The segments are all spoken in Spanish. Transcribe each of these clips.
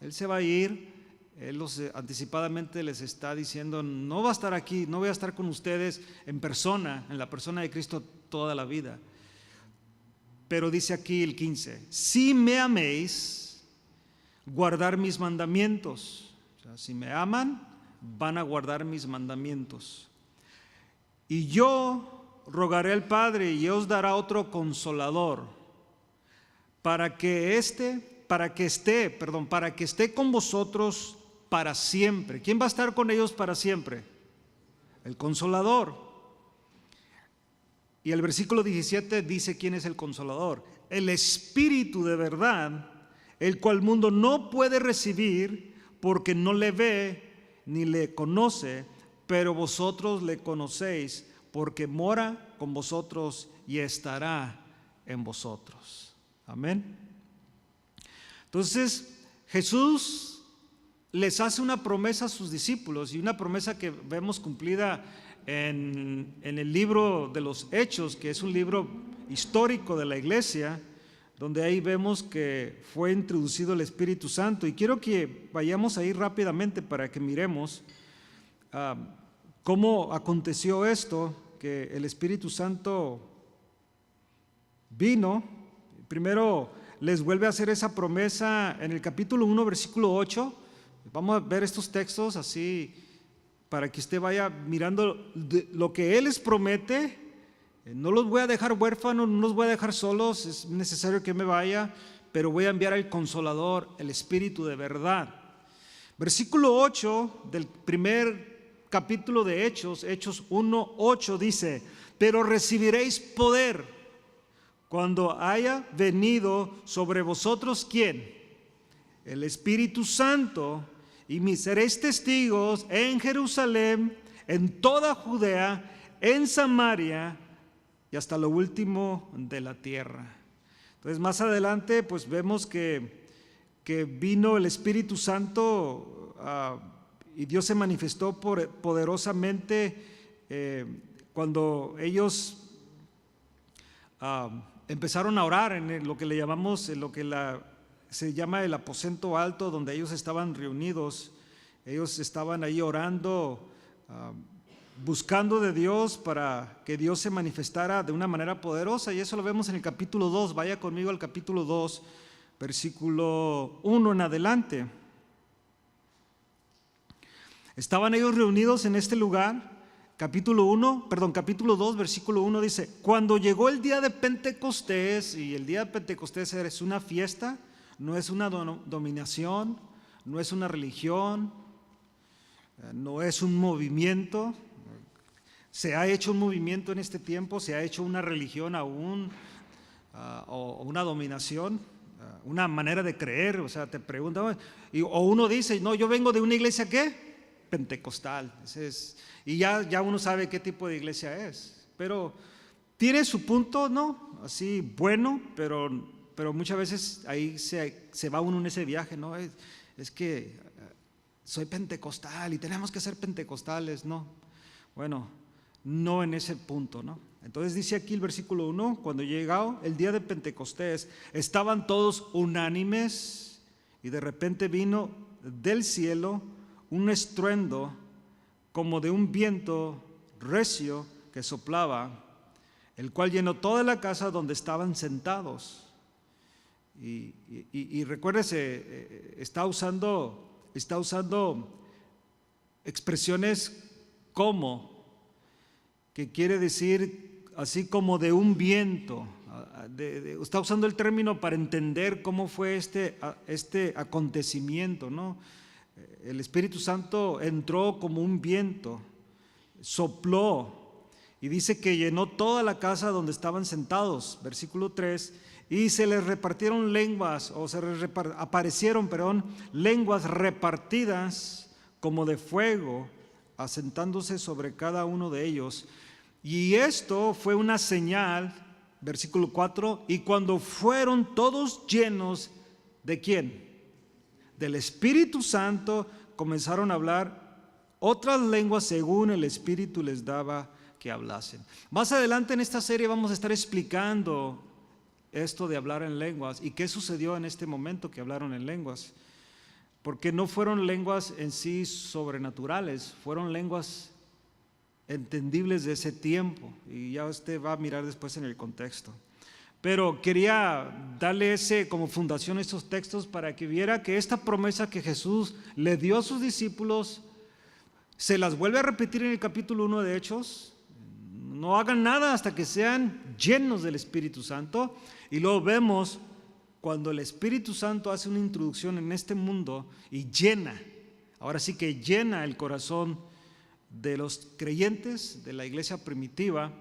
Él se va a ir. Él anticipadamente les está diciendo, no va a estar aquí, no voy a estar con ustedes en persona, en la persona de Cristo toda la vida. Pero dice aquí el 15, si me améis, guardar mis mandamientos. O sea, si me aman, van a guardar mis mandamientos. Y yo rogaré al Padre y os dará otro consolador, para que esté con vosotros para siempre. ¿Quién va a estar con ellos para siempre? El Consolador. Y el versículo 17 dice quién es el Consolador: el Espíritu de verdad, el cual el mundo no puede recibir porque no le ve ni le conoce, pero vosotros le conocéis porque mora con vosotros y estará en vosotros. Amén. Entonces Jesús les hace una promesa a sus discípulos, y una promesa que vemos cumplida en el libro de los Hechos, que es un libro histórico de la iglesia, donde ahí vemos que fue introducido el Espíritu Santo. Y quiero que vayamos ahí rápidamente para que miremos cómo aconteció esto, que el Espíritu Santo vino. Primero les vuelve a hacer esa promesa en el capítulo 1, versículo 8. Vamos a ver estos textos así para que usted vaya mirando lo que Él les promete. No los voy a dejar huérfanos, no los voy a dejar solos, es necesario que me vaya, pero voy a enviar al Consolador, el Espíritu de verdad. Versículo 8 del primer capítulo de Hechos, Hechos 1:8 dice: pero recibiréis poder cuando haya venido sobre vosotros, ¿quién? El Espíritu Santo, y me seréis testigos en Jerusalén, en toda Judea, en Samaria y hasta lo último de la tierra. Entonces más adelante pues vemos que vino el Espíritu Santo y Dios se manifestó poderosamente cuando ellos empezaron a orar en lo que le llamamos, se llama el aposento alto, donde ellos estaban reunidos. Ellos estaban ahí orando, buscando de Dios para que Dios se manifestara de una manera poderosa, y eso lo vemos en el capítulo 2. Vaya conmigo al capítulo 2, versículo 1 en adelante. Estaban ellos reunidos en este lugar. Capítulo 2, versículo 1 dice: cuando llegó el día de Pentecostés, y el día de Pentecostés es una fiesta, no es una dominación, no es una religión, no es un movimiento. Se ha hecho un movimiento en este tiempo, se ha hecho una religión aún, o una dominación, una manera de creer. O sea, te preguntan, o uno dice, no, yo vengo de una iglesia, ¿qué? Pentecostal. Y ya uno sabe qué tipo de iglesia es, pero tiene su punto, ¿no? Así bueno, pero muchas veces ahí se va uno en ese viaje, ¿no? Es que soy pentecostal y tenemos que ser pentecostales, ¿no? Bueno, no en ese punto, ¿no? Entonces dice aquí el versículo 1: cuando llegó el día de Pentecostés, estaban todos unánimes, y de repente vino del cielo un estruendo como de un viento recio que soplaba, el cual llenó toda la casa donde estaban sentados. Y recuérdese, está usando expresiones como, que quiere decir así como de un viento. Está usando el término para entender cómo fue este acontecimiento, ¿no? El Espíritu Santo entró como un viento, sopló, y dice que llenó toda la casa donde estaban sentados. Versículo 3: y se les repartieron lenguas, o aparecieron lenguas repartidas como de fuego, asentándose sobre cada uno de ellos. Y esto fue una señal, versículo 4, y cuando fueron todos llenos, ¿de quién? Del Espíritu Santo, comenzaron a hablar otras lenguas según el Espíritu les daba que hablasen. Más adelante en esta serie vamos a estar explicando esto de hablar en lenguas y qué sucedió en este momento que hablaron en lenguas. porque no fueron lenguas en sí sobrenaturales, fueron lenguas entendibles de ese tiempo, y ya usted va a mirar después en el contexto. Pero quería darle como fundación estos textos para que viera que esta promesa que Jesús le dio a sus discípulos se las vuelve a repetir en el capítulo 1 de Hechos. No hagan nada hasta que sean llenos del Espíritu Santo. Y luego vemos cuando el Espíritu Santo hace una introducción en este mundo y llena, ahora sí que llena el corazón de los creyentes de la iglesia primitiva,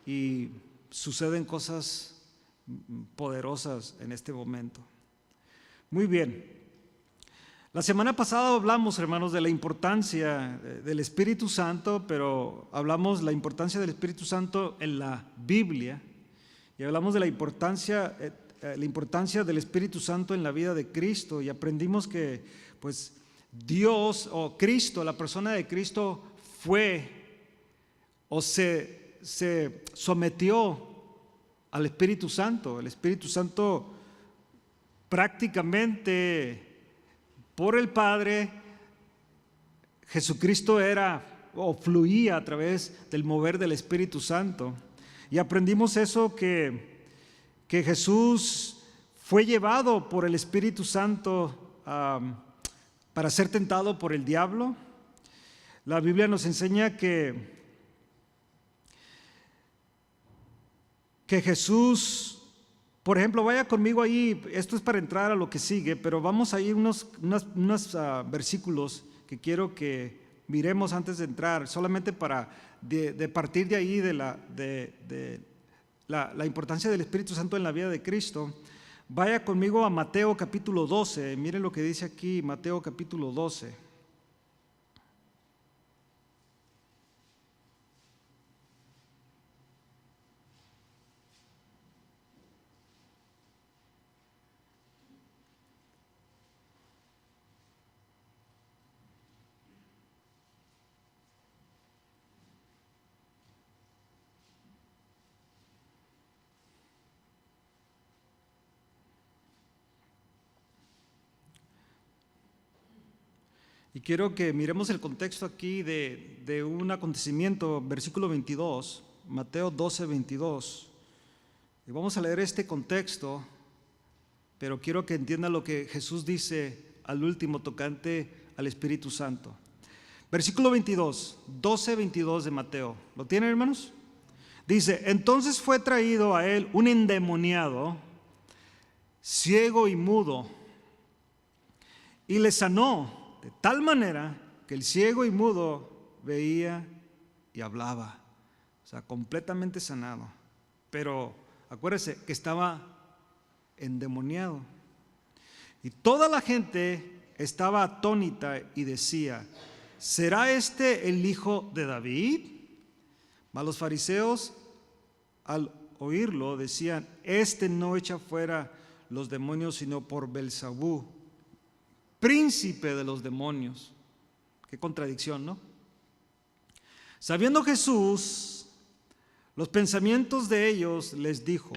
y suceden cosas poderosas en este momento. Muy bien. La semana pasada hablamos, hermanos, de la importancia del Espíritu Santo, pero hablamos de la importancia del Espíritu Santo en la Biblia, y hablamos de la importancia del Espíritu Santo en la vida de Cristo, y aprendimos que pues Dios o Cristo, la persona de Cristo fue o se sometió al Espíritu Santo. El Espíritu Santo prácticamente por el Padre, Jesucristo era o fluía a través del mover del Espíritu Santo. Y aprendimos eso, que Jesús fue llevado por el Espíritu Santo para ser tentado por el diablo. La Biblia nos enseña que Jesús, por ejemplo, vaya conmigo ahí, esto es para entrar a lo que sigue, pero vamos a ir unos versículos que quiero que miremos antes de entrar, solamente para de partir de ahí de la importancia del Espíritu Santo en la vida de Cristo. Vaya conmigo a Mateo capítulo 12, miren lo que dice aquí, Mateo capítulo 12. Y quiero que miremos el contexto aquí de un acontecimiento, versículo 22, Mateo 12, 22. Y vamos a leer este contexto, pero quiero que entiendan lo que Jesús dice al último tocante al Espíritu Santo. Versículo 22, 12, 22 de Mateo. ¿Lo tienen, hermanos? Dice: entonces fue traído a él un endemoniado, ciego y mudo, y le sanó, de tal manera que el ciego y mudo veía y hablaba. O sea, completamente sanado. Pero acuérdese que estaba endemoniado. Y toda la gente estaba atónita y decía: ¿será este el hijo de David? Mas los fariseos, al oírlo, decían: este no echa fuera los demonios sino por Belzabú, príncipe de los demonios. Qué contradicción, ¿no? Sabiendo Jesús los pensamientos de ellos, les dijo: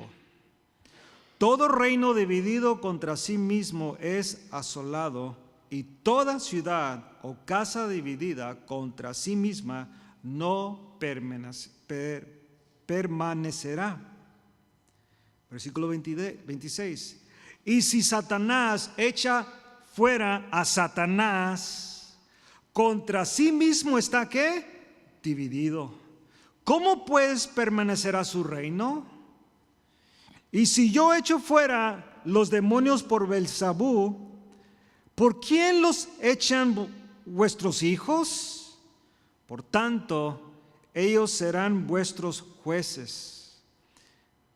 todo reino dividido contra sí mismo es asolado, y toda ciudad o casa dividida contra sí misma no permanecerá. Versículo 26. Y si Satanás echa fuera a Satanás, contra sí mismo está ¿qué? Dividido. ¿Cómo pues permanecerá su reino? Y si yo echo fuera los demonios por Belzabú, ¿por quién los echan vuestros hijos? Por tanto, ellos serán vuestros jueces.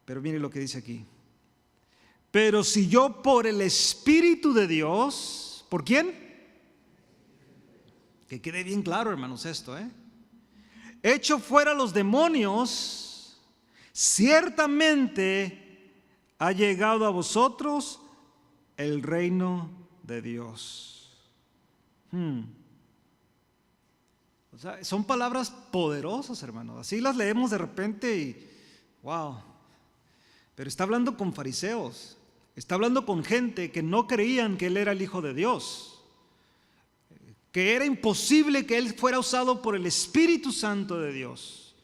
Pero mire lo que dice aquí. Pero si yo por el Espíritu de Dios, ¿por quién? Que quede bien claro, hermanos, esto, echo fuera los demonios, ciertamente ha llegado a vosotros el reino de Dios. O sea, son palabras poderosas, hermanos. Así las leemos de repente y wow. Pero está hablando con fariseos. Está hablando con gente que no creían que él era el Hijo de Dios. que era imposible que él fuera usado por el Espíritu Santo de Dios.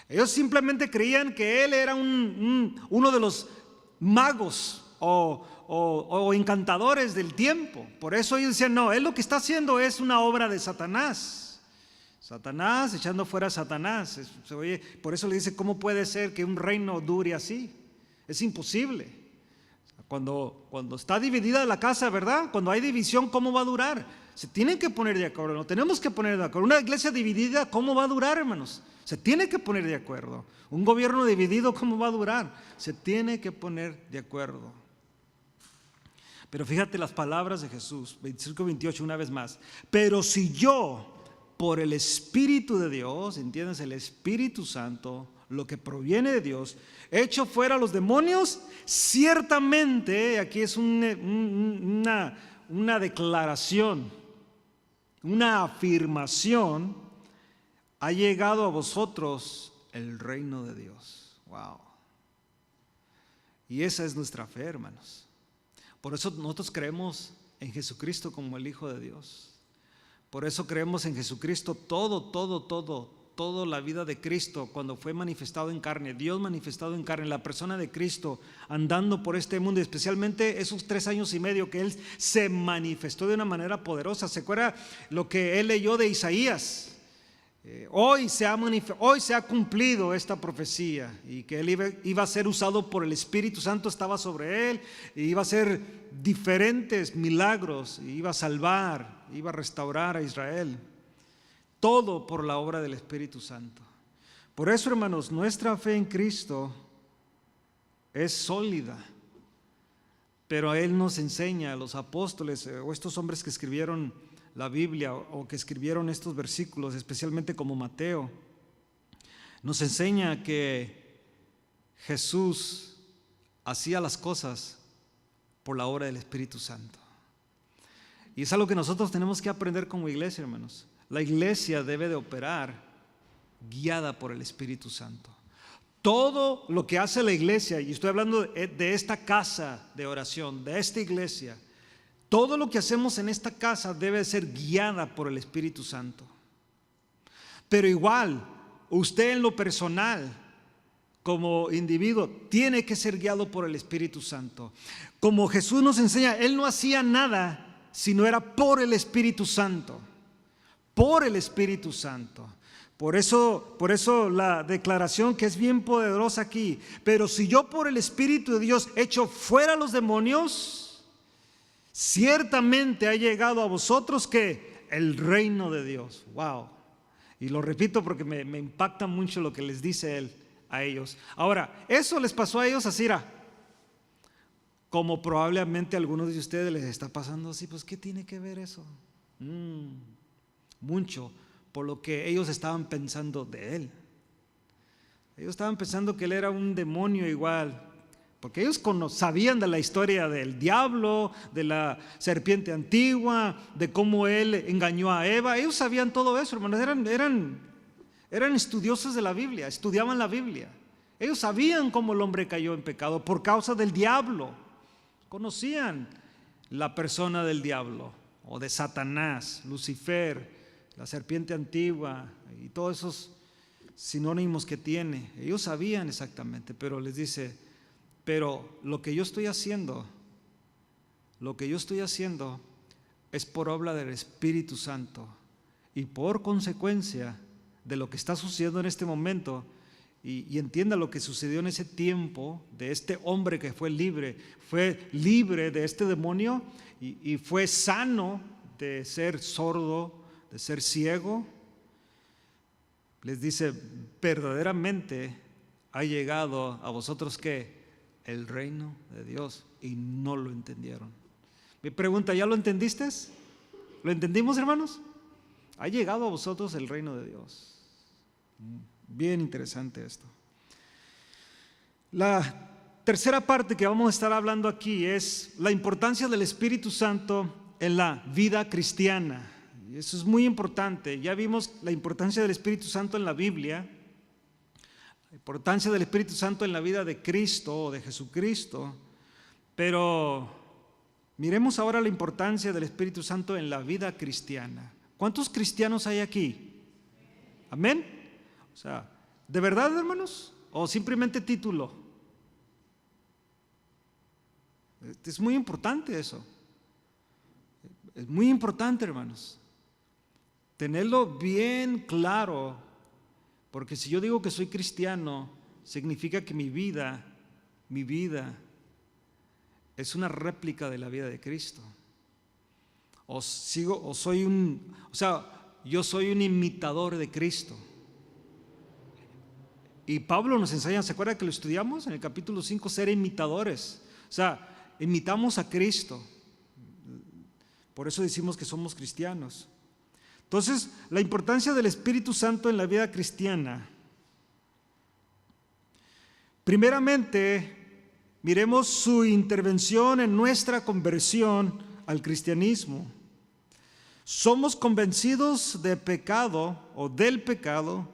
Ellos simplemente creían que él era uno de los magos o encantadores del tiempo. Por eso ellos decían, no, él lo que está haciendo es una obra de Satanás. Satanás echando fuera a Satanás. Oye, por eso le dice, ¿cómo puede ser que un reino dure así? Es imposible. Cuando está dividida la casa, ¿verdad? Cuando hay división, ¿cómo va a durar? Se tienen que poner de acuerdo, no tenemos que poner de acuerdo. Una iglesia dividida, ¿cómo va a durar, hermanos? Se tiene que poner de acuerdo. Un gobierno dividido, ¿cómo va a durar? Se tiene que poner de acuerdo. Pero fíjate las palabras de Jesús, 25-28 una vez más. Pero si yo, por el Espíritu de Dios, ¿entiendes? El Espíritu Santo, lo que proviene de Dios, echo fuera a los demonios, ciertamente, aquí es una declaración, una afirmación, ha llegado a vosotros el reino de Dios. Wow. Y esa es nuestra fe, hermanos. Por eso nosotros creemos en Jesucristo como el Hijo de Dios. Por eso creemos en Jesucristo toda la vida de Cristo cuando fue manifestado en carne, Dios manifestado en carne, la persona de Cristo andando por este mundo, especialmente esos 3 años y medio que Él se manifestó de una manera poderosa. ¿Se acuerda lo que Él leyó de Isaías? Hoy se ha cumplido esta profecía, y que Él iba a ser usado por el Espíritu Santo, estaba sobre Él, y iba a hacer diferentes milagros, y iba a salvar, iba a restaurar a Israel. Todo por la obra del Espíritu Santo. Por eso, hermanos, nuestra fe en Cristo es sólida. Pero Él nos enseña, a los apóstoles o estos hombres que escribieron la Biblia o que escribieron estos versículos, especialmente como Mateo, nos enseña que Jesús hacía las cosas por la obra del Espíritu Santo. Y es algo que nosotros tenemos que aprender como iglesia, hermanos. La iglesia debe de operar guiada por el Espíritu Santo. Todo lo que hace la iglesia, y estoy hablando de esta casa de oración, de esta iglesia, todo lo que hacemos en esta casa debe ser guiada por el Espíritu Santo. Pero igual, usted en lo personal, como individuo, tiene que ser guiado por el Espíritu Santo. Como Jesús nos enseña, Él no hacía nada si no era por el Espíritu Santo. Por el Espíritu Santo. Por eso la declaración que es bien poderosa aquí. Pero si yo por el Espíritu de Dios echo fuera a los demonios, ciertamente ha llegado a vosotros que el reino de Dios. Wow. Y lo repito porque me impacta mucho lo que les dice Él a ellos. Ahora, eso les pasó a ellos así, como probablemente a algunos de ustedes les está pasando así. Pues ¿qué tiene que ver eso? Mucho, por lo que ellos estaban pensando de Él. Ellos estaban pensando que Él era un demonio igual, porque ellos sabían de la historia del diablo, de la serpiente antigua, de cómo Él engañó a Eva. Ellos sabían todo eso, hermanos. Eran estudiosos de la Biblia, estudiaban la Biblia. Ellos sabían cómo el hombre cayó en pecado por causa del diablo. Conocían la persona del diablo o de Satanás, Lucifer, la serpiente antigua y todos esos sinónimos que tiene. Ellos sabían exactamente, pero les dice, pero lo que yo estoy haciendo es por obra del Espíritu Santo, y por consecuencia de lo que está sucediendo en este momento. Y entienda lo que sucedió en ese tiempo de este hombre que fue libre de este demonio y fue sano de ser sordo, de ser ciego. Les dice, verdaderamente ha llegado a vosotros ¿qué? El reino de Dios, y no lo entendieron. Mi pregunta, ¿ya lo entendiste? ¿Lo entendimos, hermanos? Ha llegado a vosotros el reino de Dios. Bien interesante esto. La tercera parte que vamos a estar hablando aquí es la importancia del Espíritu Santo en la vida cristiana. Y eso es muy importante. Ya vimos la importancia del Espíritu Santo en la Biblia, la importancia del Espíritu Santo en la vida de Cristo o de Jesucristo, pero miremos ahora la importancia del Espíritu Santo en la vida cristiana. ¿Cuántos cristianos hay aquí? ¿Amén? O sea, ¿de verdad, hermanos? ¿O simplemente título? Es muy importante eso. Es muy importante, hermanos, tenerlo bien claro, porque si yo digo que soy cristiano, significa que mi vida es una réplica de la vida de Cristo. Yo soy un imitador de Cristo. Y Pablo nos enseña, ¿se acuerda que lo estudiamos en el capítulo 5? Ser imitadores. O sea, imitamos a Cristo. Por eso decimos que somos cristianos. Entonces, la importancia del Espíritu Santo en la vida cristiana. Primeramente, miremos su intervención en nuestra conversión al cristianismo. Somos convencidos de pecado o del pecado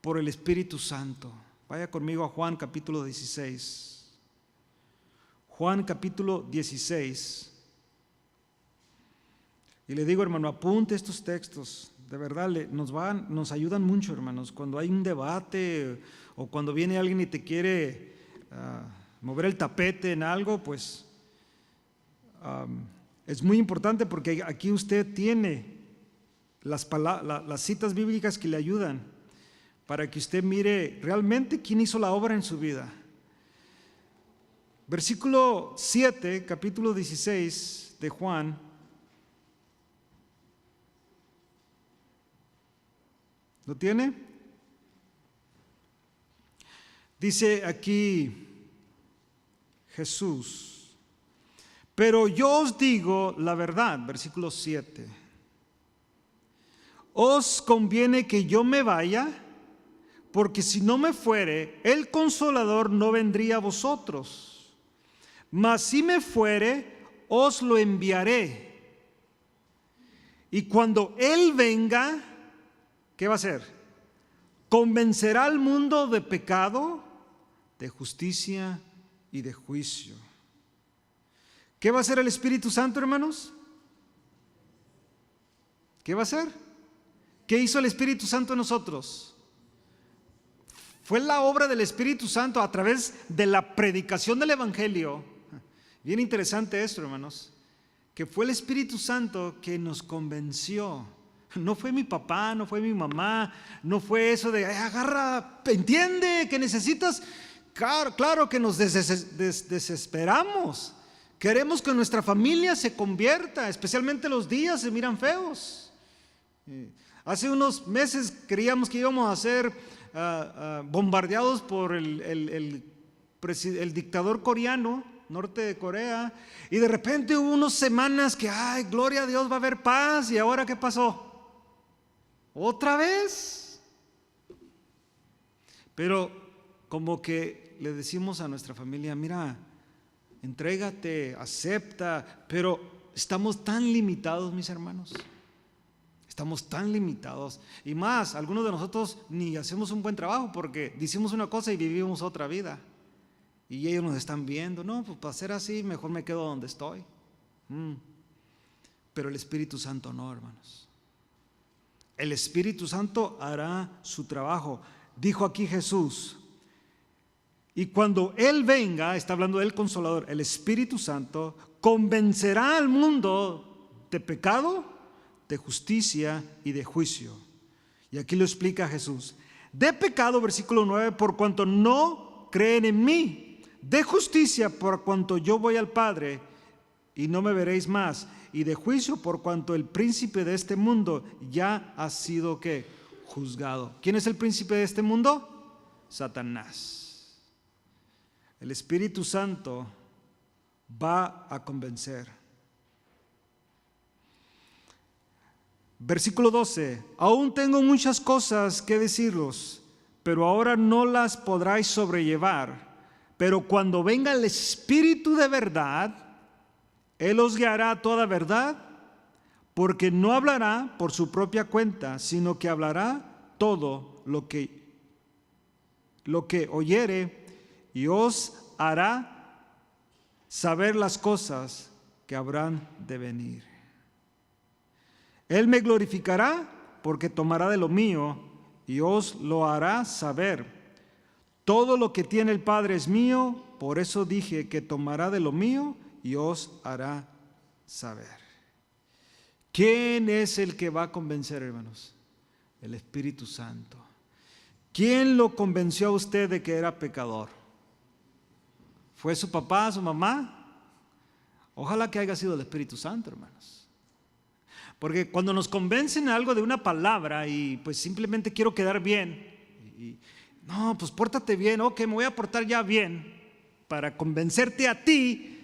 por el Espíritu Santo. Vaya conmigo a Juan capítulo 16. Juan capítulo 16. Y le digo, hermano, apunte estos textos. De verdad, nos ayudan mucho, hermanos. Cuando hay un debate o cuando viene alguien y te quiere mover el tapete en algo, pues es muy importante, porque aquí usted tiene las citas bíblicas que le ayudan para que usted mire realmente quién hizo la obra en su vida. Versículo 7, capítulo 16 de Juan. ¿Lo tiene? Dice aquí Jesús: pero yo os digo la verdad, versículo 7. Os conviene que yo me vaya, porque si no me fuere, el Consolador no vendría a vosotros. Mas si me fuere, os lo enviaré. Y cuando Él venga, ¿qué va a hacer? Convencerá al mundo de pecado, de justicia y de juicio. ¿Qué va a hacer el Espíritu Santo, hermanos? ¿Qué va a hacer? ¿Qué hizo el Espíritu Santo en nosotros? Fue la obra del Espíritu Santo a través de la predicación del Evangelio. Bien interesante esto, hermanos, que fue el Espíritu Santo que nos convenció. No fue mi papá, no fue mi mamá, no fue eso de agarra, entiende que necesitas. Claro que nos desesperamos. Queremos que nuestra familia se convierta, especialmente los días se miran feos. Hace unos meses creíamos que íbamos a ser bombardeados por el dictador coreano, norte de Corea, y de repente hubo unas semanas que, ay, gloria a Dios, va a haber paz. ¿Y ahora qué pasó? ¿Otra vez? Pero como que le decimos a nuestra familia, mira, entrégate, acepta, pero estamos tan limitados, mis hermanos. Estamos tan limitados. Y más, algunos de nosotros ni hacemos un buen trabajo porque decimos una cosa y vivimos otra vida. Y ellos nos están viendo, no, pues para ser así, mejor me quedo donde estoy. Pero el Espíritu Santo no, hermanos. El Espíritu Santo hará su trabajo. Dijo aquí Jesús, y cuando Él venga, está hablando del Consolador, el Espíritu Santo, convencerá al mundo de pecado, de justicia y de juicio. Y aquí lo explica Jesús. De pecado, versículo 9, por cuanto no creen en mí. De justicia, por cuanto yo voy al Padre y no me veréis más. Y de juicio, por cuanto el príncipe de este mundo ya ha sido ¿qué? Juzgado. ¿Quién es el príncipe de este mundo? Satanás. El Espíritu Santo va a convencer. Versículo 12. Aún tengo muchas cosas que deciros, pero ahora no las podráis sobrellevar. Pero cuando venga el Espíritu de verdad, Él os guiará a toda verdad, porque no hablará por su propia cuenta, sino que hablará todo lo que oyere, y os hará saber las cosas que habrán de venir. Él me glorificará porque tomará de lo mío y os lo hará saber. Todo lo que tiene el Padre es mío, por eso dije que tomará de lo mío y os hará saber. ¿Quién es el que va a convencer, hermanos? El Espíritu Santo. ¿Quién lo convenció a usted de que era pecador? ¿Fue su papá, su mamá? Ojalá que haya sido el Espíritu Santo, hermanos. Porque cuando nos convencen algo de una palabra y pues simplemente quiero quedar bien, no, pues pórtate bien, ok, me voy a portar ya bien para convencerte a ti,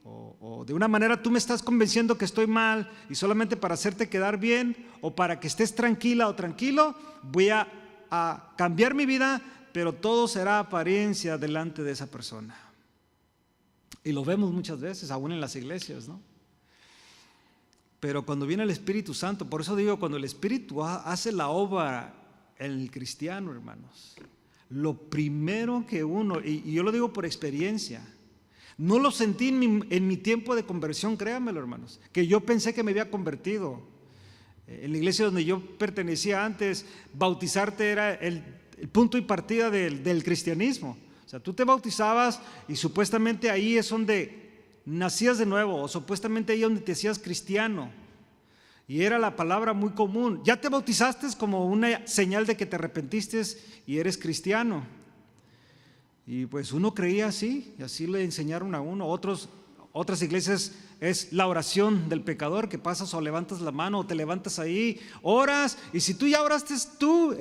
o de una manera tú me estás convenciendo que estoy mal y solamente para hacerte quedar bien o para que estés tranquila o tranquilo, voy a cambiar mi vida, pero todo será apariencia delante de esa persona. Y lo vemos muchas veces, aún en las iglesias, ¿no? Pero cuando viene el Espíritu Santo, por eso digo, cuando el Espíritu hace la obra en el cristiano, hermanos, lo primero que uno, y yo lo digo por experiencia, no lo sentí en mi tiempo de conversión, créanmelo, hermanos, que yo pensé que me había convertido. En la iglesia donde yo pertenecía antes, bautizarte era el punto y partida del cristianismo. O sea, tú te bautizabas y supuestamente ahí es donde nacías de nuevo, o supuestamente ahí es donde te hacías cristiano. Y era la palabra muy común. Ya te bautizaste como una señal de que te arrepentiste y eres cristiano. Y pues uno creía así, y así le enseñaron a uno. Otras iglesias es la oración del pecador, que pasas o levantas la mano o te levantas ahí, oras, y si tú ya oraste, tú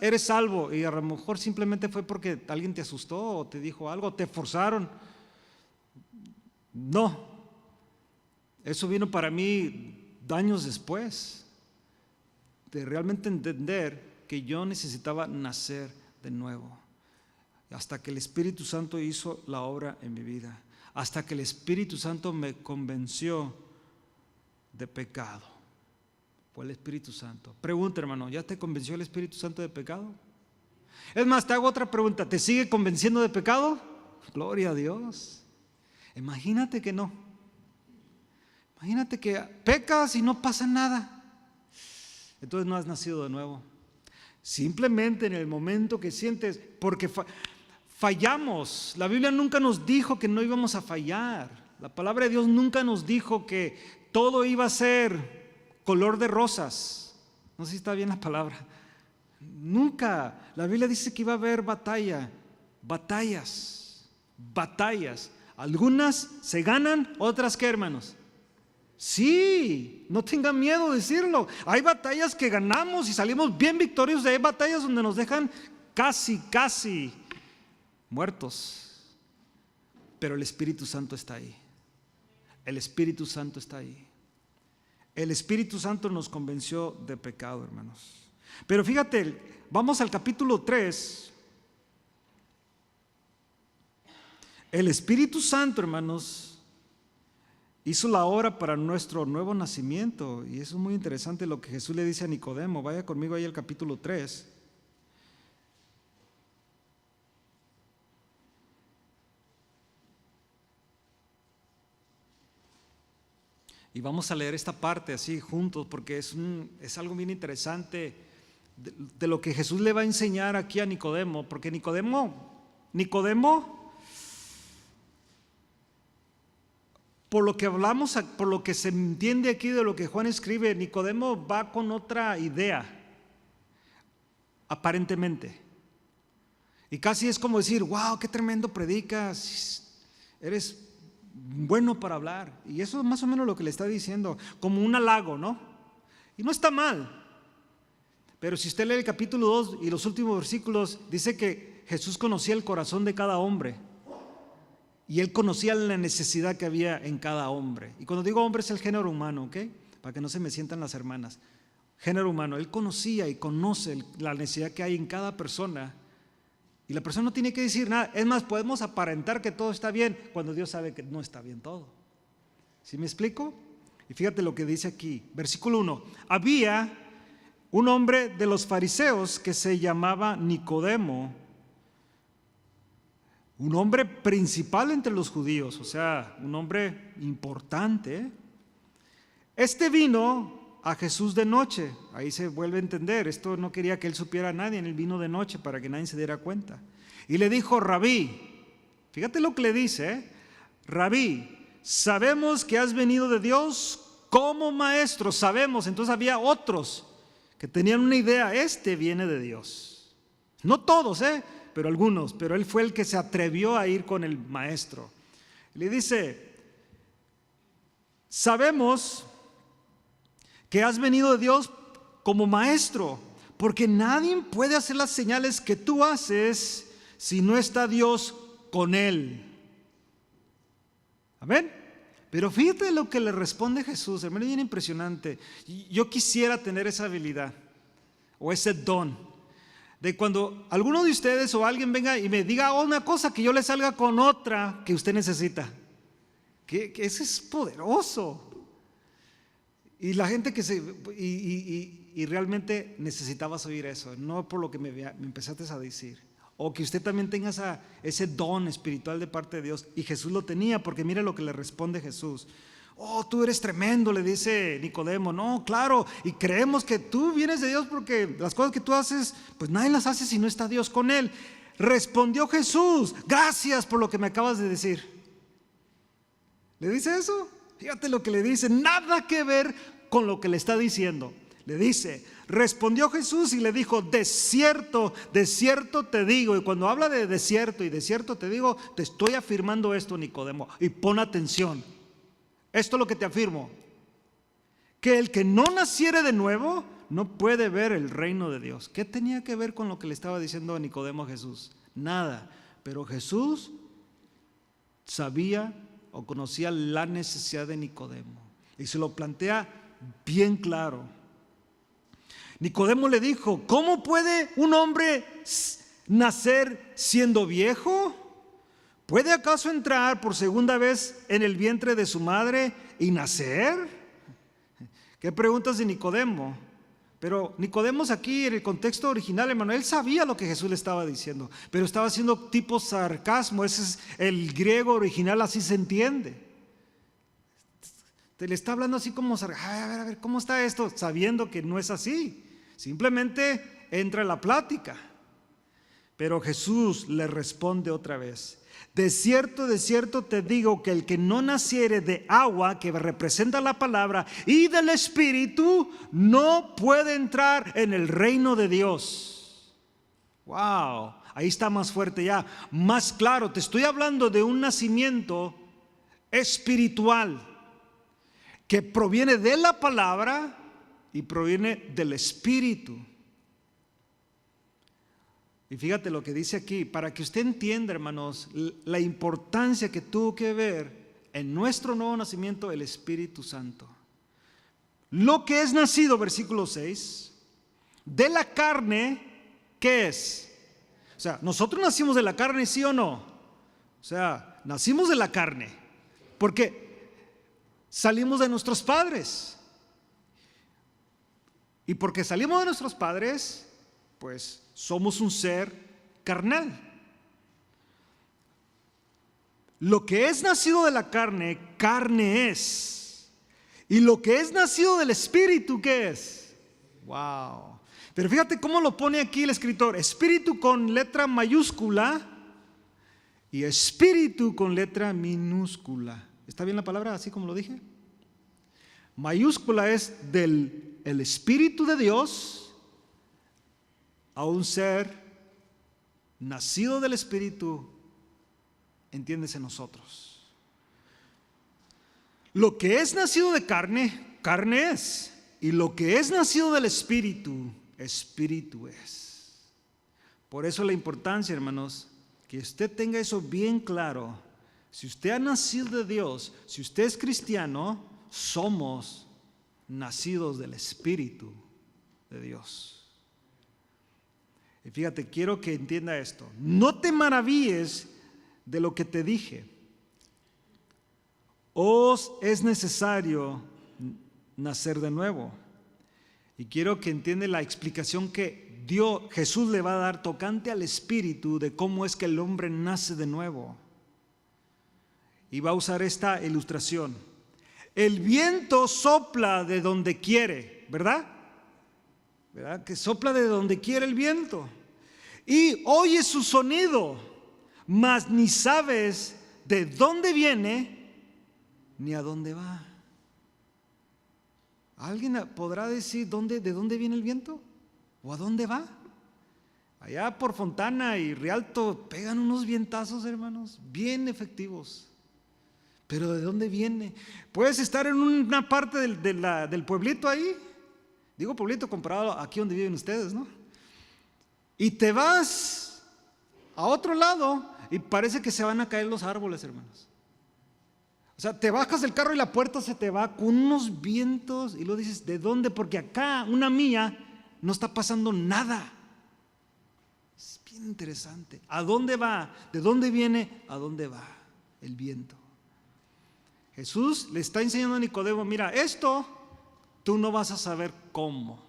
eres salvo. Y a lo mejor simplemente fue porque alguien te asustó o te dijo algo, te forzaron. No, eso vino para mí años después de realmente entender que yo necesitaba nacer de nuevo, hasta que el Espíritu Santo hizo la obra en mi vida, hasta que el Espíritu Santo me convenció de pecado. Fue el Espíritu Santo. Pregunta, hermano, ¿ya te convenció el Espíritu Santo de pecado? Es más, te hago otra pregunta, ¿te sigue convenciendo de pecado? Gloria a Dios. Imagínate que no. Imagínate que pecas y no pasa nada. Entonces no has nacido de nuevo. Simplemente en el momento que sientes, porque fallamos. La Biblia nunca nos dijo que no íbamos a fallar. La palabra de Dios nunca nos dijo que todo iba a ser color de rosas. No sé si está bien la palabra. Nunca. La Biblia dice que iba a haber batallas. Algunas se ganan, otras ¿qué, hermanos? Sí, no tengan miedo de decirlo. Hay batallas que ganamos y salimos bien victoriosos. Hay batallas donde nos dejan casi muertos. Pero el Espíritu Santo está ahí. El Espíritu Santo está ahí. El Espíritu Santo nos convenció de pecado, hermanos. Pero fíjate, vamos al capítulo 3. El Espíritu Santo, hermanos, hizo la obra para nuestro nuevo nacimiento. Y eso es muy interesante lo que Jesús le dice a Nicodemo. Vaya conmigo ahí al capítulo 3. Y vamos a leer esta parte así juntos, porque es algo bien interesante de lo que Jesús le va a enseñar aquí a Nicodemo. Porque Nicodemo, por lo que hablamos, por lo que se entiende aquí de lo que Juan escribe, Nicodemo va con otra idea, aparentemente. Y casi es como decir, wow, qué tremendo predicas, eres bueno para hablar. Y eso es más o menos lo que le está diciendo, como un halago, ¿no? Y no está mal. Pero si usted lee el capítulo 2 y los últimos versículos, dice que Jesús conocía el corazón de cada hombre. Y Él conocía la necesidad que había en cada hombre. Y cuando digo hombre es el género humano, ¿ok? Para que no se me sientan las hermanas. Género humano. Él conocía y conoce la necesidad que hay en cada persona. Y la persona no tiene que decir nada. Es más, podemos aparentar que todo está bien cuando Dios sabe que no está bien todo. ¿Sí me explico? Y fíjate lo que dice aquí. Versículo 1. Había un hombre de los fariseos que se llamaba Nicodemo, un hombre principal entre los judíos, o sea, un hombre importante. Este vino a Jesús de noche. Ahí se vuelve a entender, esto no quería que él supiera a nadie, él vino de noche para que nadie se diera cuenta. Y le dijo: Rabí, fíjate lo que le dice, Rabí, sabemos que has venido de Dios como maestro, sabemos. Entonces había otros que tenían una idea, este viene de Dios. No todos, pero algunos, pero él fue el que se atrevió a ir con el maestro. Le dice: sabemos que has venido de Dios como maestro, porque nadie puede hacer las señales que tú haces si no está Dios con él. Amén. Pero fíjate lo que le responde Jesús, hermano, bien impresionante. Yo quisiera tener esa habilidad o ese don de cuando alguno de ustedes o alguien venga y me diga una cosa, que yo le salga con otra que usted necesita. Que eso es poderoso. Y la gente y realmente necesitabas oír eso, no por lo que me empezaste a decir. O que usted también tenga ese don espiritual de parte de Dios. Y Jesús lo tenía, porque mire lo que le responde Jesús. Oh, tú eres tremendo, le dice Nicodemo. No, claro, y creemos que tú vienes de Dios, porque las cosas que tú haces, pues nadie las hace si no está Dios con él. Respondió Jesús: gracias por lo que me acabas de decir. ¿Le dice eso? Fíjate lo que le dice, nada que ver con lo que le está diciendo. Le dice: respondió Jesús y le dijo: de cierto te digo. Y cuando habla de desierto y de cierto te digo, te estoy afirmando esto, Nicodemo, y pon atención. Esto es lo que te afirmo: que el que no naciere de nuevo no puede ver el reino de Dios. ¿Qué tenía que ver con lo que le estaba diciendo a Nicodemo a Jesús? Nada. Pero Jesús sabía o conocía la necesidad de Nicodemo y se lo plantea bien claro. Nicodemo le dijo: ¿cómo puede un hombre nacer siendo viejo? ¿Puede acaso entrar por segunda vez en el vientre de su madre y nacer? ¿Qué preguntas de Nicodemo? Pero Nicodemo aquí en el contexto original, hermano, él sabía lo que Jesús le estaba diciendo, pero estaba haciendo tipo sarcasmo. Ese es el griego original, así se entiende. Te le está hablando así como, a ver, ¿cómo está esto? Sabiendo que no es así. Simplemente entra en la plática. Pero Jesús le responde otra vez: de cierto te digo que el que no naciere de agua, que representa la palabra, y del Espíritu, no puede entrar en el reino de Dios. Wow, ahí está más fuerte ya, más claro. Te estoy hablando de un nacimiento espiritual que proviene de la palabra y proviene del Espíritu. Y fíjate lo que dice aquí, para que usted entienda, hermanos, la importancia que tuvo que ver en nuestro nuevo nacimiento el Espíritu Santo. Lo que es nacido, versículo 6, de la carne, ¿qué es? O sea, nosotros nacimos de la carne, ¿sí o no? O sea, nacimos de la carne, porque salimos de nuestros padres. Y porque salimos de nuestros padres, pues somos un ser carnal. Lo que es nacido de la carne, carne es. Y lo que es nacido del Espíritu, ¿qué es? Wow. Pero fíjate cómo lo pone aquí el escritor: Espíritu con letra mayúscula y Espíritu con letra minúscula. ¿Está bien la palabra así como lo dije? Mayúscula es del el Espíritu de Dios a un ser nacido del Espíritu, entiéndese, nosotros. Lo que es nacido de carne, carne es. Y lo que es nacido del Espíritu, Espíritu es. Por eso la importancia, hermanos, que usted tenga eso bien claro. Si usted ha nacido de Dios, si usted es cristiano, somos nacidos del Espíritu de Dios. Y fíjate, quiero que entienda esto: no te maravilles de lo que te dije. Os es necesario nacer de nuevo. Y quiero que entienda la explicación que Jesús le va a dar tocante al Espíritu, de cómo es que el hombre nace de nuevo. Y va a usar esta ilustración. El viento sopla de donde quiere, ¿verdad? ¿Verdad? Que sopla de donde quiere el viento. Y oyes su sonido, mas ni sabes de dónde viene ni a dónde va. ¿Alguien podrá decir de dónde viene el viento? ¿O a dónde va? Allá por Fontana y Rialto pegan unos vientazos, hermanos, bien efectivos. Pero ¿de dónde viene? Puedes estar en una parte del pueblito ahí. Digo pueblito comparado aquí donde viven ustedes, ¿no? Y te vas a otro lado y parece que se van a caer los árboles, hermanos. O sea, te bajas del carro y la puerta se te va con unos vientos y luego dices, ¿de dónde? Porque acá, una mía, no está pasando nada. Es bien interesante. ¿A dónde va? ¿De dónde viene? ¿A dónde va el viento? Jesús le está enseñando a Nicodemo, mira, esto tú no vas a saber cómo.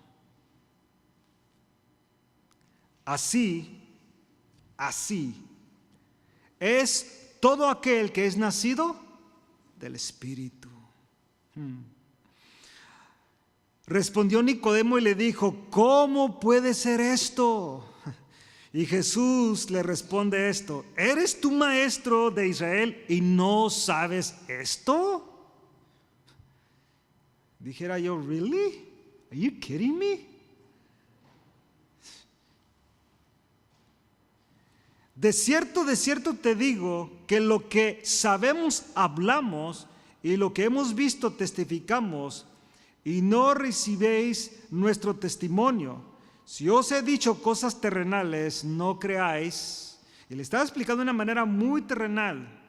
Así es todo aquel que es nacido del Espíritu. Respondió Nicodemo y le dijo, ¿cómo puede ser esto? Y Jesús le responde esto, ¿eres tú maestro de Israel y no sabes esto? Dijera yo, ¿really? Are you kidding me? De cierto te digo que lo que sabemos hablamos y lo que hemos visto testificamos y no recibéis nuestro testimonio. Si os he dicho cosas terrenales, no creáis. Y le estaba explicando de una manera muy terrenal.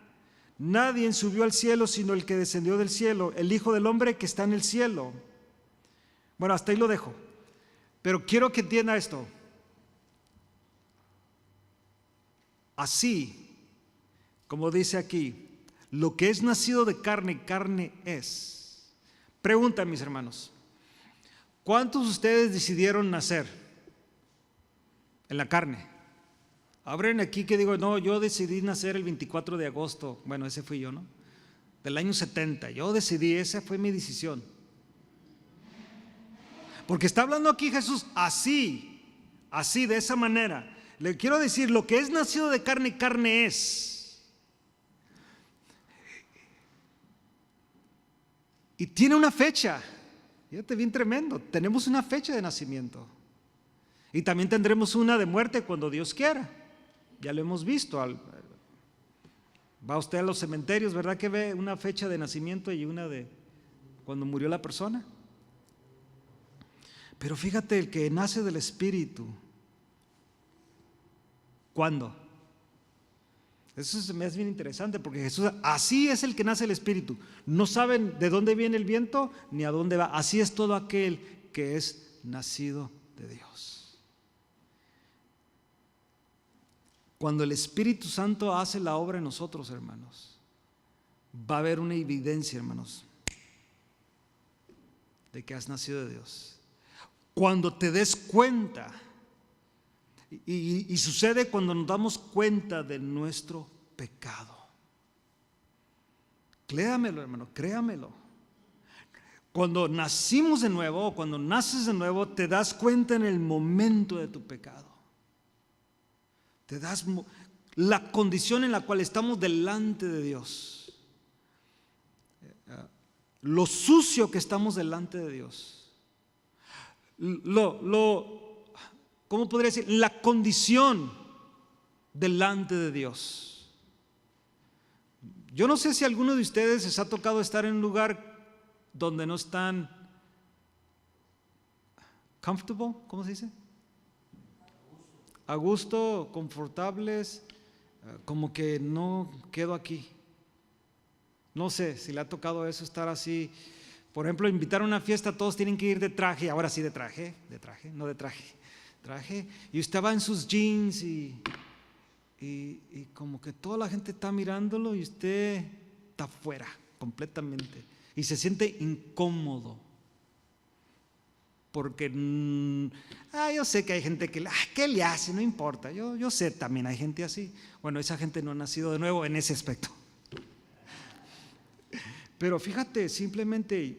Nadie subió al cielo sino el que descendió del cielo, el Hijo del Hombre que está en el cielo. Bueno, hasta ahí lo dejo. Pero quiero que entienda esto. Así, como dice aquí, lo que es nacido de carne, carne es. Pregunta, mis hermanos, ¿cuántos de ustedes decidieron nacer en la carne? Abren aquí que digo, no, yo decidí nacer el 24 de agosto, bueno, ese fui yo, ¿no? Del año 70, yo decidí, esa fue mi decisión. Porque está hablando aquí Jesús así, de esa manera. Le quiero decir, lo que es nacido de carne, carne es. Y tiene una fecha. Fíjate, bien tremendo. Tenemos una fecha de nacimiento. Y también tendremos una de muerte cuando Dios quiera. Ya lo hemos visto. Va usted a los cementerios, ¿verdad que ve una fecha de nacimiento y una de cuando murió la persona? Pero fíjate, el que nace del Espíritu, ¿cuándo? Eso se me hace bien interesante porque Jesús, así es el que nace el Espíritu. No saben de dónde viene el viento ni a dónde va. Así es todo aquel que es nacido de Dios. Cuando el Espíritu Santo hace la obra en nosotros, hermanos, va a haber una evidencia, hermanos, de que has nacido de Dios. Cuando te des cuenta. Y sucede cuando nos damos cuenta de nuestro pecado. Créamelo, hermano, créamelo. Cuando nacimos de nuevo, o cuando naces de nuevo, te das cuenta en el momento de tu pecado. Te das la condición en la cual estamos delante de Dios. Lo sucio que estamos delante de Dios. ¿Cómo podría decir? La condición delante de Dios. Yo no sé si a alguno de ustedes les ha tocado estar en un lugar donde no están comfortable, ¿cómo se dice? A gusto, confortables, como que no quedo aquí. No sé si le ha tocado eso, estar así. Por ejemplo, invitar a una fiesta, todos tienen que ir de traje, ahora sí de traje, no de traje. Y usted va en sus jeans y como que toda la gente está mirándolo y usted está fuera completamente y se siente incómodo porque yo sé que hay gente que ¿qué le hace? No importa, yo sé también hay gente así. Bueno, esa gente no ha nacido de nuevo en ese aspecto. Pero fíjate, simplemente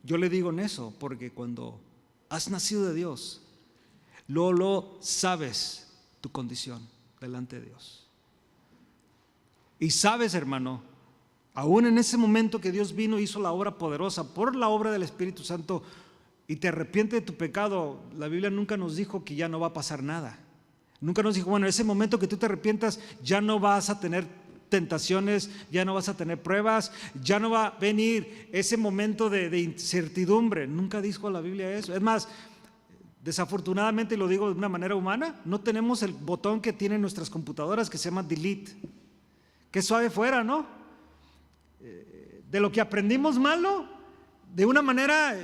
yo le digo en eso, porque cuando has nacido de Dios, lo sabes tu condición delante de Dios. Y sabes, hermano, aún en ese momento que Dios vino e hizo la obra poderosa por la obra del Espíritu Santo y te arrepientes de tu pecado, la Biblia nunca nos dijo que ya no va a pasar nada. Nunca nos dijo, bueno, en ese momento que tú te arrepientas ya no vas a tener tentaciones, ya no vas a tener pruebas, ya no va a venir ese momento de incertidumbre. Nunca dijo la Biblia eso. Es más, desafortunadamente, y lo digo de una manera humana, no tenemos el botón que tienen nuestras computadoras que se llama delete. Qué suave fuera, ¿no? De lo que aprendimos malo, de una manera,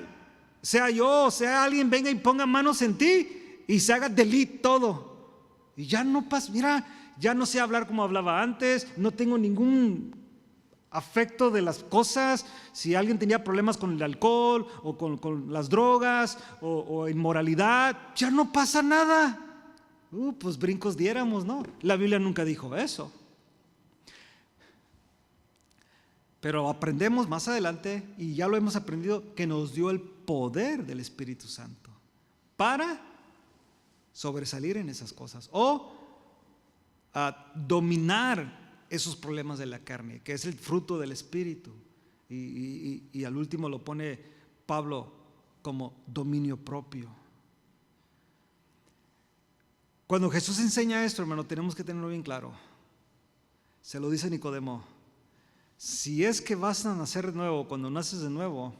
sea yo o sea alguien venga y ponga manos en ti y se haga delete todo. Y ya no pasa, mira, ya no sé hablar como hablaba antes, no tengo ningún afecto de las cosas. Si alguien tenía problemas con el alcohol o con las drogas o inmoralidad, ya no pasa nada. Pues brincos diéramos, ¿no? La Biblia nunca dijo eso. Pero aprendemos más adelante, y ya lo hemos aprendido, que nos dio el poder del Espíritu Santo para sobresalir en esas cosas o a dominar esos problemas de la carne, que es el fruto del Espíritu. Y al último lo pone Pablo como dominio propio. Cuando Jesús enseña esto, hermano, tenemos que tenerlo bien claro. Se lo dice Nicodemo: si es que vas a nacer de nuevo, cuando naces de nuevo,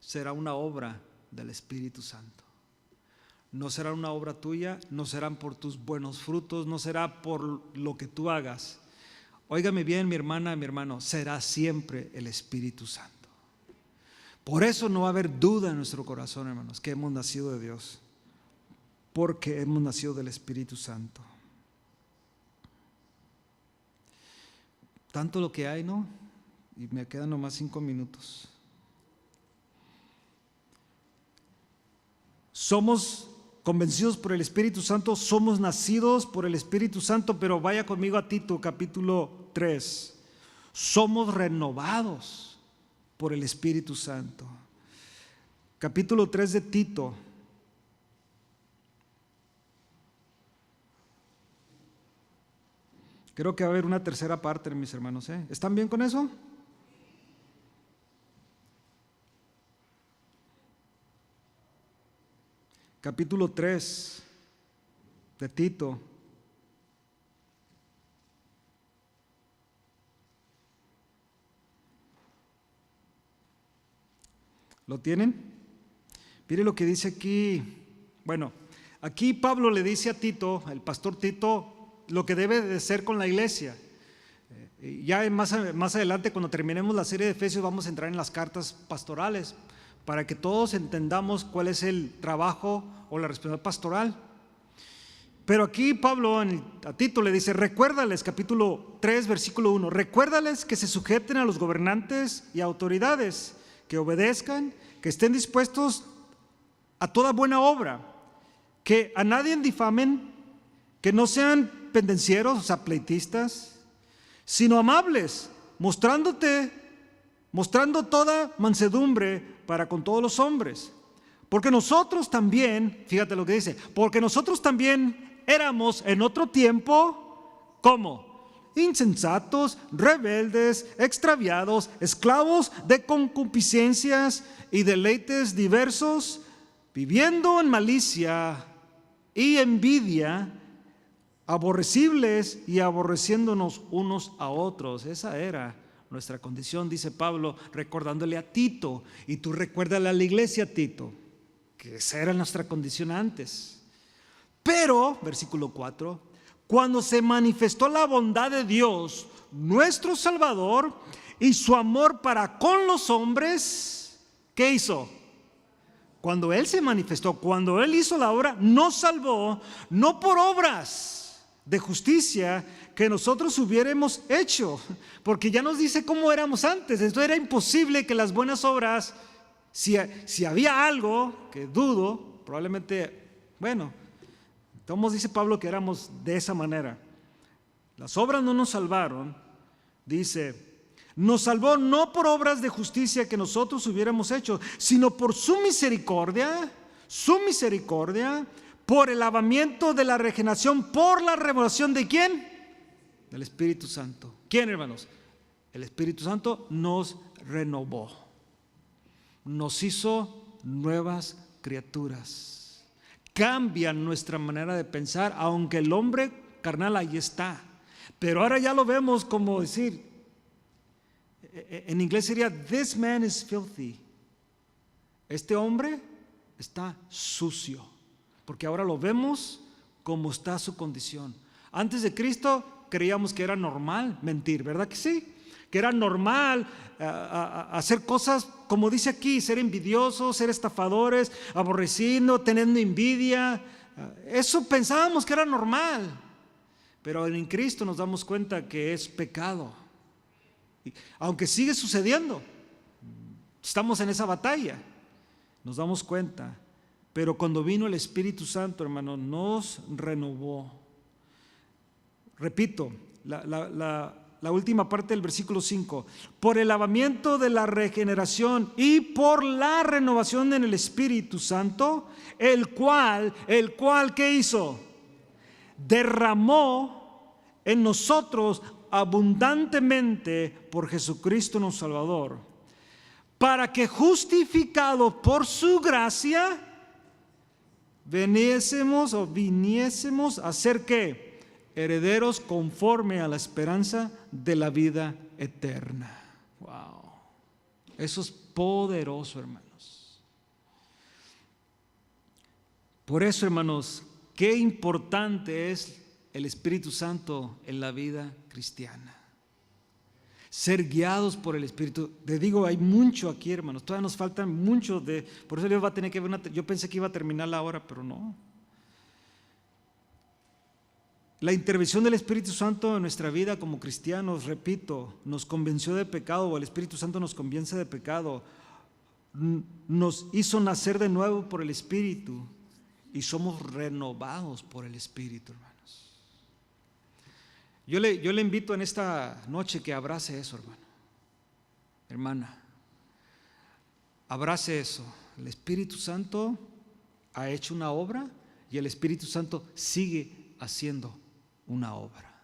será una obra del Espíritu Santo. No será una obra tuya, no serán por tus buenos frutos, no será por lo que tú hagas. Óigame bien, mi hermana, mi hermano, será siempre el Espíritu Santo. Por eso no va a haber duda en nuestro corazón, hermanos, que hemos nacido de Dios, porque hemos nacido del Espíritu Santo. Tanto lo que hay, ¿no? Y me quedan nomás 5 minutos. Somos convencidos por el Espíritu Santo, somos nacidos por el Espíritu Santo, pero vaya conmigo a Tito capítulo 3. Somos renovados por el Espíritu Santo. Capítulo 3 de Tito. Creo que va a haber una tercera parte, mis hermanos, ¿eh? ¿Están bien con eso? Capítulo 3 de Tito. ¿Lo tienen? Mire lo que dice aquí. Bueno, aquí Pablo le dice a Tito, el pastor Tito, lo que debe de ser con la iglesia. Ya más adelante, cuando terminemos la serie de Efesios, vamos a entrar en las cartas pastorales, para que todos entendamos cuál es el trabajo o la responsabilidad pastoral. Pero aquí Pablo a Tito le dice: recuérdales, capítulo 3, versículo 1, recuérdales que se sujeten a los gobernantes y autoridades, que obedezcan, que estén dispuestos a toda buena obra, que a nadie difamen, que no sean pendencieros, o sea, pleitistas, sino amables, mostrando toda mansedumbre para con todos los hombres. Porque nosotros también, fíjate lo que dice, porque nosotros también éramos en otro tiempo, ¿cómo? Insensatos, rebeldes, extraviados, esclavos de concupiscencias y deleites diversos, viviendo en malicia y envidia, aborrecibles y aborreciéndonos unos a otros. Esa era nuestra condición, dice Pablo, recordándole a Tito. Y tú recuérdale a la iglesia, Tito, que esa era nuestra condición antes. Pero, versículo 4, cuando se manifestó la bondad de Dios, nuestro Salvador, y su amor para con los hombres, ¿qué hizo? Cuando Él se manifestó, cuando Él hizo la obra, nos salvó, no por obras de justicia que nosotros hubiéramos hecho, porque ya nos dice cómo éramos antes. Esto era imposible que las buenas obras, si había algo, que dudo, probablemente, bueno, entonces dice Pablo que éramos de esa manera. Las obras no nos salvaron, dice, Nos salvó no por obras de justicia que nosotros hubiéramos hecho, sino por su misericordia, por el lavamiento de la regeneración, por la revelación ¿de quién? Del Espíritu Santo. ¿Quién, hermanos? El Espíritu Santo nos renovó, nos hizo nuevas criaturas. Cambia nuestra manera de pensar, aunque el hombre carnal ahí está. Pero ahora ya lo vemos como decir, en inglés sería, this man is filthy. Este hombre está sucio, porque ahora lo vemos como está su condición. Antes de Cristo creíamos que era normal mentir, ¿verdad que sí? Que era normal hacer cosas como dice aquí, ser envidiosos, ser estafadores, aborreciendo, teniendo envidia. Eso pensábamos que era normal, pero en Cristo nos damos cuenta que es pecado. Aunque sigue sucediendo, estamos en esa batalla, nos damos cuenta. Pero cuando vino el Espíritu Santo, hermano, nos renovó. Repito, la última parte del versículo 5. Por el lavamiento de la regeneración y por la renovación en el Espíritu Santo, el cual, ¿qué hizo? Derramó en nosotros abundantemente por Jesucristo nuestro Salvador, para que justificados por su gracia viniésemos a ser ¿qué? Herederos conforme a la esperanza de la vida eterna. Wow, eso es poderoso, hermanos. Por eso, hermanos, qué importante es el Espíritu Santo en la vida cristiana. Ser guiados por el Espíritu. Te digo, hay mucho aquí, hermanos. Todavía nos faltan muchos por eso Dios va a tener que ver yo pensé que iba a terminar la hora, pero no. La intervención del Espíritu Santo en nuestra vida como cristianos, repito, nos convenció de pecado, o el Espíritu Santo nos convence de pecado, nos hizo nacer de nuevo por el Espíritu y somos renovados por el Espíritu, hermanos. Yo le invito en esta noche que abrace eso, hermano, hermana, abrace eso. El Espíritu Santo ha hecho una obra y el Espíritu Santo sigue haciendo una obra.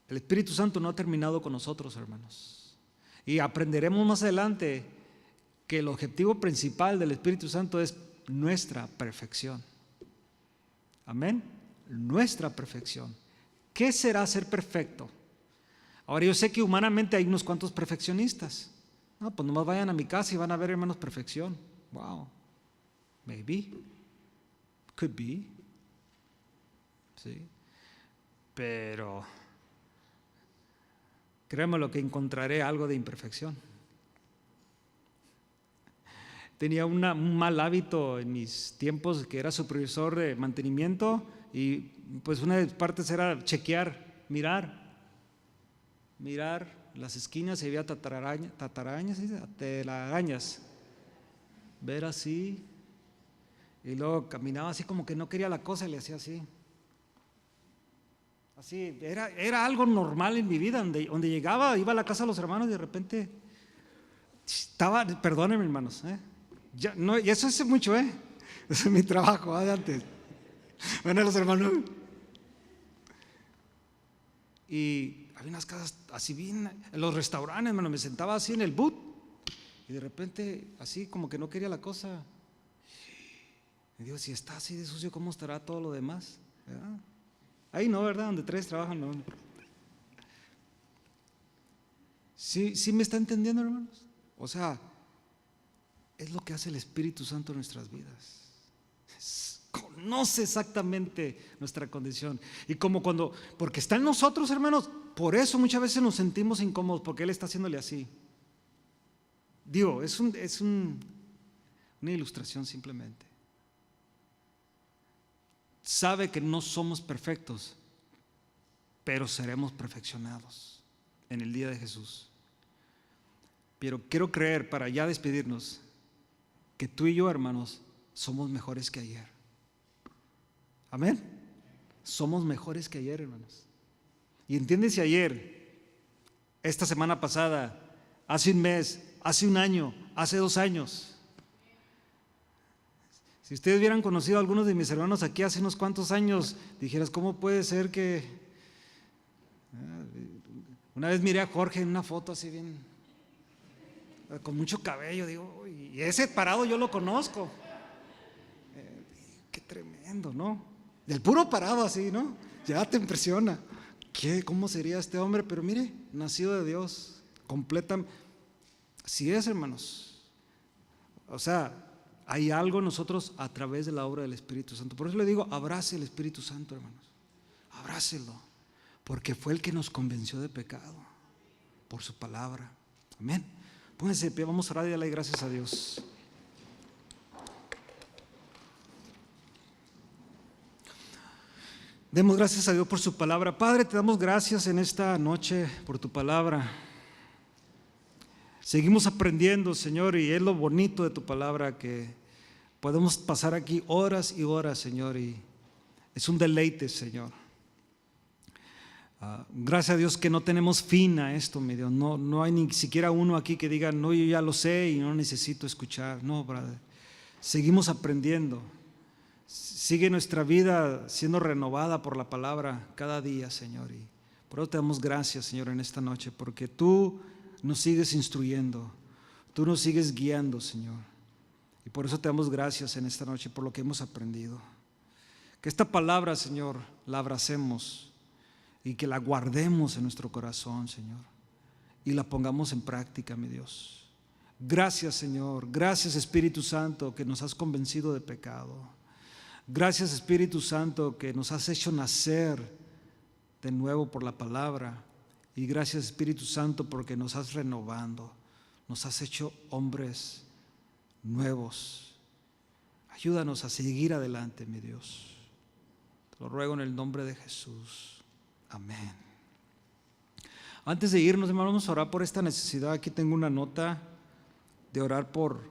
El Espíritu Santo no ha terminado con nosotros, hermanos, y aprenderemos más adelante que el objetivo principal del Espíritu Santo es nuestra perfección. Amén. Nuestra perfección. ¿Qué será ser perfecto? Ahora yo sé que humanamente hay unos cuantos perfeccionistas. No, pues nomás vayan a mi casa y van a ver, hermanos, perfección. Wow, maybe, could be, sí. Pero créeme lo que encontraré algo de imperfección. Tenía un mal hábito en mis tiempos, que era supervisor de mantenimiento, y pues una de las partes era chequear, mirar las esquinas, y había telarañas, ver así, y luego caminaba así como que no quería la cosa y le hacía así. Así, era algo normal en mi vida, donde llegaba, iba a la casa de los hermanos y de repente estaba, perdónenme, hermanos, ya, no, y eso es mucho, eso es mi trabajo de antes. Bueno, los hermanos, y había unas casas así bien, en los restaurantes, hermano, me sentaba así en el boot y de repente así como que no quería la cosa. Y digo, si está así de sucio, ¿cómo estará todo lo demás? ¿Verdad? Ahí no, ¿verdad? Donde tres trabajan, no. ¿Sí me está entendiendo, hermanos? O sea, es lo que hace el Espíritu Santo en nuestras vidas. Conoce exactamente nuestra condición. Y como porque está en nosotros, hermanos, por eso muchas veces nos sentimos incómodos, porque Él está haciéndole así. Digo, es una ilustración simplemente. Sabe que no somos perfectos, pero seremos perfeccionados en el día de Jesús. Pero quiero creer, para ya despedirnos, que tú y yo, hermanos, somos mejores que ayer. Amén. Somos mejores que ayer, hermanos. Y entiendes, si ayer esta semana pasada, hace un mes, hace un año, hace 2 años. Si ustedes hubieran conocido a algunos de mis hermanos aquí hace unos cuantos años, dijeras, ¿cómo puede ser que? Una vez miré a Jorge en una foto así bien, con mucho cabello, digo, y ese parado yo lo conozco. Qué tremendo, ¿no? Del puro parado así, ¿no? Ya te impresiona. ¿Cómo sería este hombre? Pero mire, nacido de Dios, completamente. Así es, hermanos. O sea, hay algo en nosotros a través de la obra del Espíritu Santo. Por eso le digo, abrace el Espíritu Santo, hermanos. Abrácelo, porque fue el que nos convenció de pecado por su palabra. Amén. Pónganse de pie, vamos a orar y darle gracias a Dios. Demos gracias a Dios por su palabra. Padre, te damos gracias en esta noche por tu palabra. Seguimos aprendiendo, Señor, y es lo bonito de tu palabra, que podemos pasar aquí horas y horas, Señor, y es un deleite, Señor. Gracias a Dios que no tenemos fin a esto, mi Dios. No hay ni siquiera uno aquí que diga, no, yo ya lo sé y no necesito escuchar. No, brother. Seguimos aprendiendo. Sigue nuestra vida siendo renovada por la palabra cada día, Señor. Y por eso te damos gracias, Señor, en esta noche, porque tú nos sigues instruyendo, tú nos sigues guiando, Señor. Y por eso te damos gracias en esta noche por lo que hemos aprendido. Que esta palabra, Señor, la abracemos y que la guardemos en nuestro corazón, Señor, y la pongamos en práctica, mi Dios. Gracias, Señor. Gracias, Espíritu Santo, que nos has convencido de pecado. Gracias, Espíritu Santo, que nos has hecho nacer de nuevo por la palabra. Y gracias, Espíritu Santo, porque nos has renovando, nos has hecho hombres nuevos. Ayúdanos a seguir adelante, mi Dios. Te lo ruego en el nombre de Jesús. Amén. Antes de irnos, hermanos, vamos a orar por esta necesidad. Aquí tengo una nota de orar por